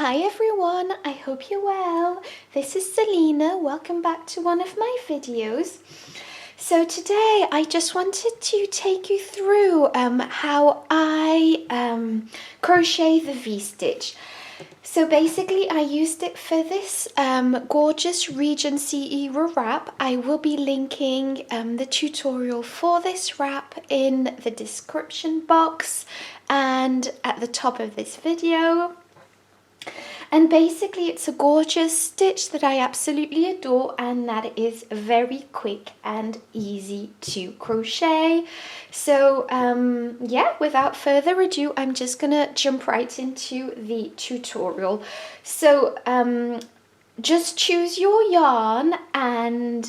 Hi everyone, I hope you're well. This is Selina. Welcome back to one of my videos. So today I just wanted to take you through how I crochet the V-stitch. So basically I used it for this gorgeous Regency era wrap. I will be linking the tutorial for this wrap in the description box and at the top of this video. And basically it's a gorgeous stitch that I absolutely adore and that is very quick and easy to crochet. So yeah, without further ado, I'm just gonna jump right into the tutorial. So just choose your yarn and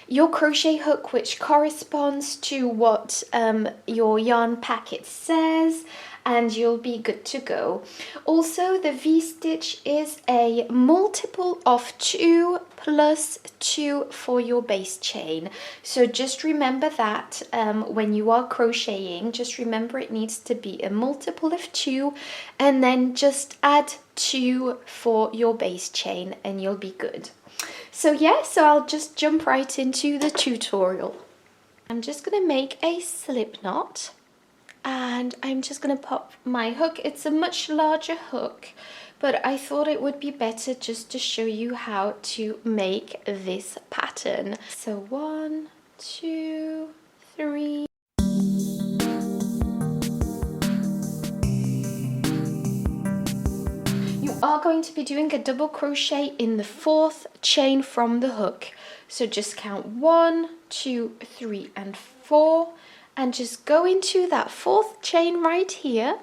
your crochet hook which corresponds to what your yarn packet says, and you'll be good to go. Also, the V-stitch is a multiple of 2 plus 2 for your base chain. So just remember that when you are crocheting, just remember it needs to be a multiple of 2 and then just add 2 for your base chain and you'll be good. So yeah, so I'll just jump right into the tutorial. I'm just going to make a slip knot. And I'm just going to pop my hook. It's a much larger hook, but I thought it would be better just to show you how to make this pattern. So 1, 2, 3. You are going to be doing a double crochet in the 4th chain from the hook. So just count 1, 2, 3, and 4. And just go into that 4th chain right here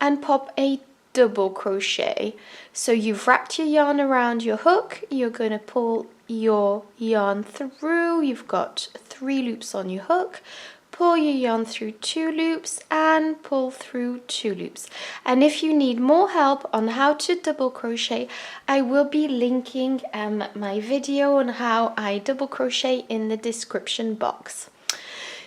and pop a double crochet. So you've wrapped your yarn around your hook, you're going to pull your yarn through, you've got 3 loops on your hook, pull your yarn through 2 loops and pull through 2 loops. And if you need more help on how to double crochet, I will be linking my video on how I double crochet in the description box.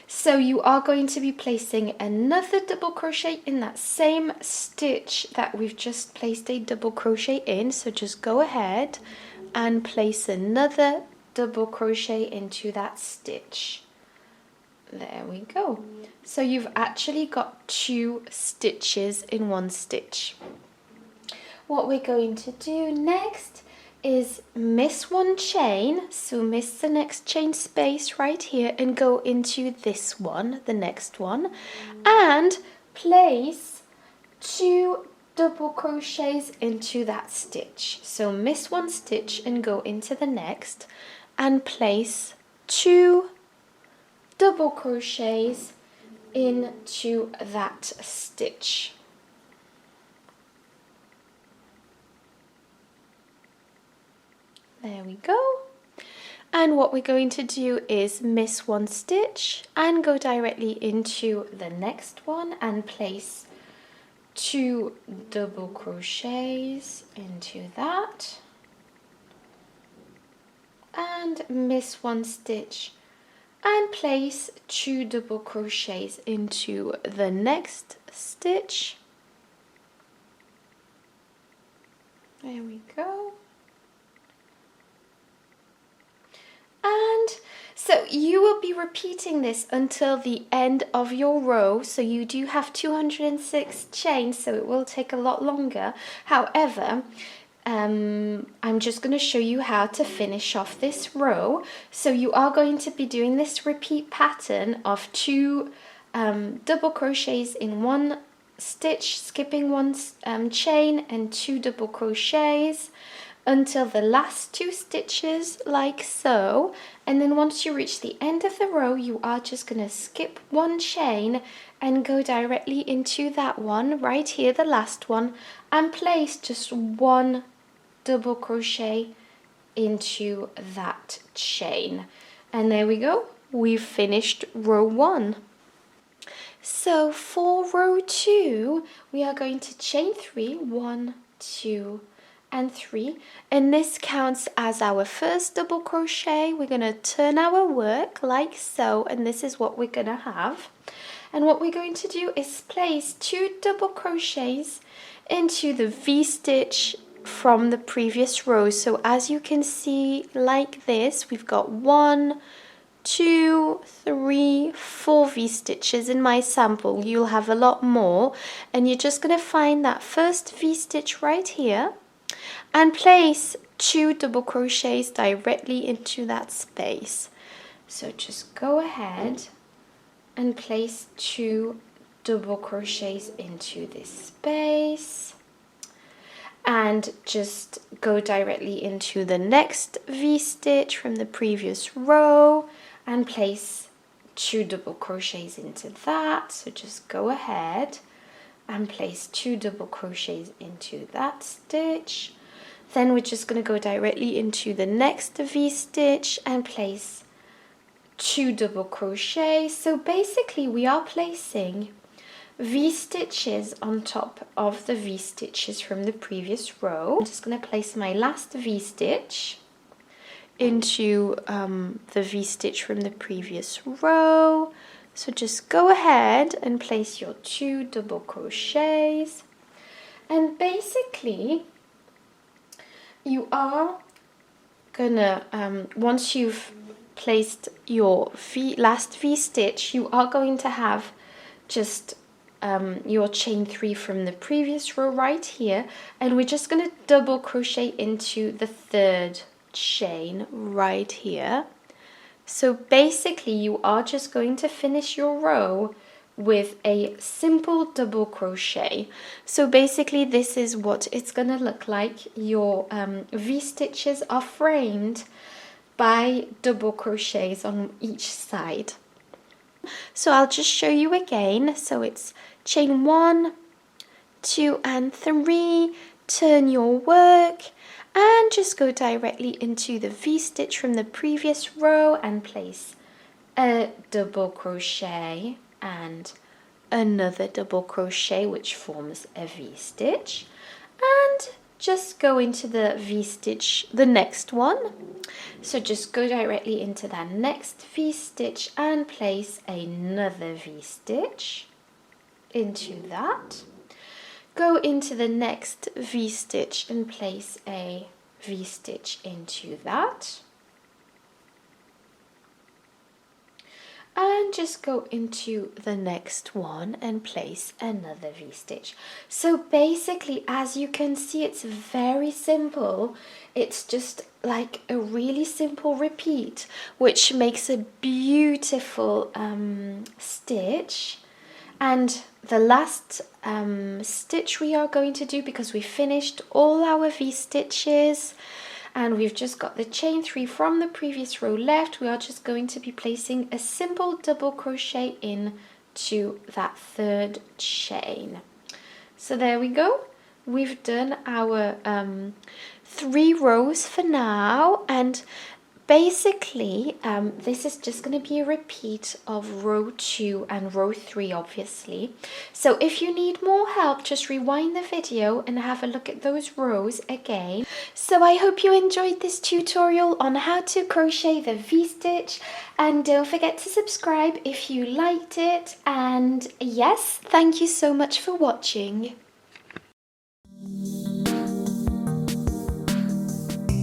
So you are going to be placing another double crochet in that same stitch that we've just placed a double crochet in. So just go ahead and place another double crochet into that stitch. There we go. So you've actually got 2 stitches in one stitch. What we're going to do next is miss 1 chain, so miss the next chain space right here and go into this one, the next one, and place 2 double crochets into that stitch. So miss 1 stitch and go into the next and place 2 double crochets into that stitch. There we go. And what we're going to do is miss 1 stitch and go directly into the next one and place 2 double crochets into that. And miss 1 stitch and place 2 double crochets into the next stitch. There we go. And so you will be repeating this until the end of your row. So you do have 206 chains, so it will take a lot longer. However, I'm just going to show you how to finish off this row. So you are going to be doing this repeat pattern of 2 double crochets in 1 stitch, skipping 1 chain and 2 double crochets until the last 2 stitches, like so. And then once you reach the end of the row, you are just going to skip 1 chain and go directly into that one right here, the last one, and place just 1 double crochet into that chain. And there we go, we've finished row 1. So for row 2, we are going to chain 3, 1, 2, and 3, and this counts as our first double crochet. We're going to turn our work like so, and this is what we're going to have. And what we're going to do is place 2 double crochets into the V-stitch from the previous row. So as you can see, like this, we've got 1, 2, 3, 4 V-stitches in my sample. You'll have a lot more, and you're just going to find that first V-stitch right here and place 2 double crochets directly into that space. So just go ahead and place 2 double crochets into this space, and just go directly into the next V-stitch from the previous row and place 2 double crochets into that. So just go ahead and place 2 double crochets into that stitch. Then we're just going to go directly into the next V-stitch and place 2 double crochets. So basically we are placing V-stitches on top of the V-stitches from the previous row. I'm just going to place my last V-stitch into the V-stitch from the previous row. So just go ahead and place your 2 double crochets, and basically you are gonna once you've placed your last V-stitch, you are going to have just your chain 3 from the previous row right here, and we're just going to double crochet into the 3rd chain right here. So basically you are just going to finish your row with a simple double crochet. So basically this is what it's going to look like. Your V-stitches are framed by double crochets on each side. So I'll just show you again. So it's chain 1, 2 and 3, turn your work and just go directly into the V-stitch from the previous row and place a double crochet and another double crochet, which forms a V-stitch, and just go into the V-stitch, the next one. So just go directly into that next V-stitch and place another V-stitch into that. Go into the next V-stitch and place a V-stitch into that. And just go into the next one and place another V-stitch. So basically, as you can see, it's very simple. It's just like a really simple repeat, which makes a beautiful stitch. And the last stitch we are going to do, because we finished all our V-stitches and we've just got the chain 3 from the previous row left, we are just going to be placing a simple double crochet into that 3rd chain. So there we go. We've done our 3 rows for now, and basically this is just going to be a repeat of row 2 and row 3, obviously. So if you need more help, just rewind the video and have a look at those rows again. So I hope you enjoyed this tutorial on how to crochet the V-stitch, and don't forget to subscribe if you liked it. And yes, thank you so much for watching.